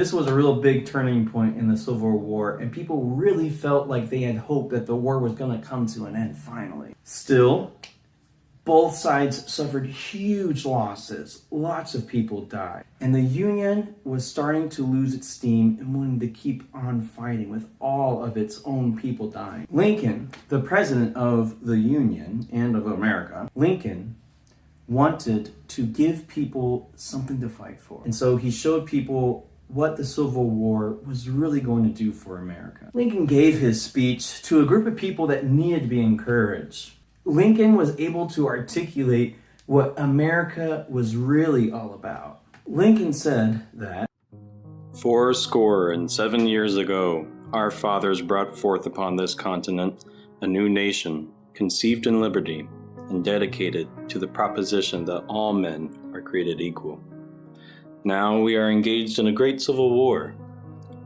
This was a real big turning point in the Civil War, and people really felt like they had hope that the war was going to come to an end finally. Still, both sides suffered huge losses. Lots of people died. And the Union was starting to lose its steam and wanting to keep on fighting with all of its own people dying. Lincoln, the president of the Union and of America, Lincoln wanted to give people something to fight for. And so he showed people what the Civil War was really going to do for America. Lincoln gave his speech to a group of people that needed to be encouraged. Lincoln was able to articulate what America was really all about. Lincoln said that 70 years ago, our fathers brought forth upon this continent a new nation, conceived in liberty and dedicated to the proposition that all men are created equal. Now we are engaged in a great civil war,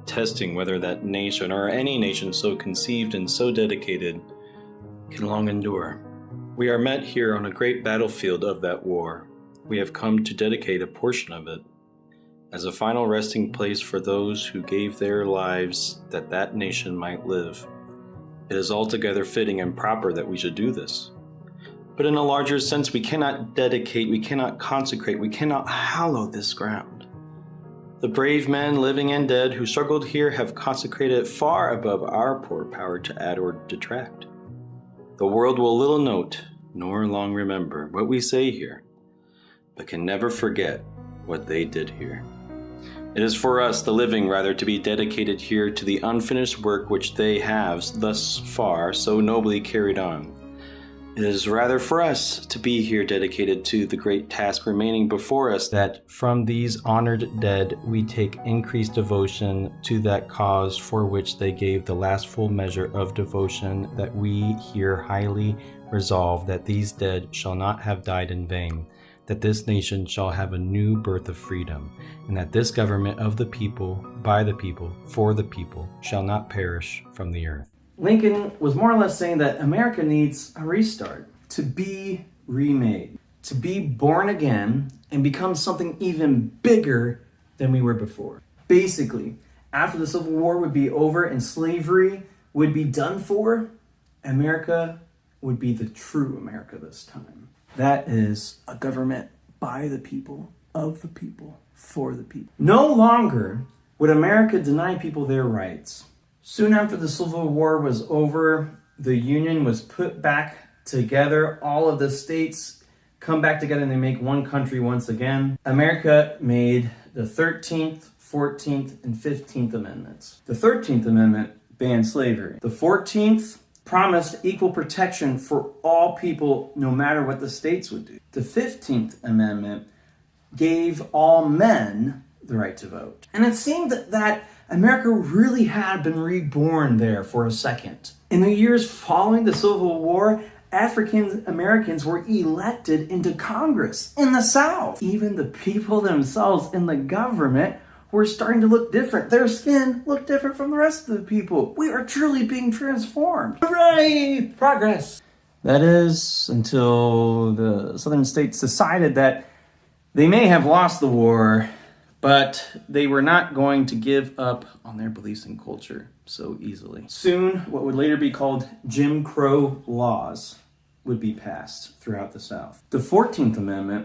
testing whether that nation or any nation so conceived and so dedicated can long endure. We are met here on a great battlefield of that war. We have come to dedicate a portion of it as a final resting place for those who gave their lives that that nation might live. It is altogether fitting and proper that we should do this. But in a larger sense, we cannot dedicate, we cannot consecrate, we cannot hallow this ground. The brave men, living and dead, who struggled here have consecrated it far above our poor power to add or detract. The world will little note, nor long remember what we say here, but can never forget what they did here. It is for us, the living, rather, to be dedicated here to the unfinished work which they have thus far so nobly carried on. It is rather for us to be here dedicated to the great task remaining before us, that from these honored dead we take increased devotion to that cause for which they gave the last full measure of devotion, that we here highly resolve that these dead shall not have died in vain, that this nation shall have a new birth of freedom, and that this government of the people, by the people, for the people, shall not perish from the earth. Lincoln was more or less saying that America needs a restart, to be remade, to be born again and become something even bigger than we were before. Basically, after the Civil War would be over and slavery would be done for, America would be the true America this time. That is a government by the people, of the people, for the people. No longer would America deny people their rights. Soon after the Civil War was over, the Union was put back together. All of the states come back together and they make one country once again. America made the 13th, 14th, and 15th Amendments. The 13th Amendment banned slavery. The 14th promised equal protection for all people, no matter what the states would do. The 15th Amendment gave all men the right to vote. And it seemed that America really had been reborn there for a second. In the years following the Civil War, African Americans were elected into Congress in the South. Even the people themselves in the government were starting to look different. Their skin looked different from the rest of the people. We are truly being transformed. Hooray! Progress! That is, until the southern states decided that they may have lost the war, but they were not going to give up on their beliefs and culture so easily. Soon, what would later be called Jim Crow laws would be passed throughout the South. The 14th Amendment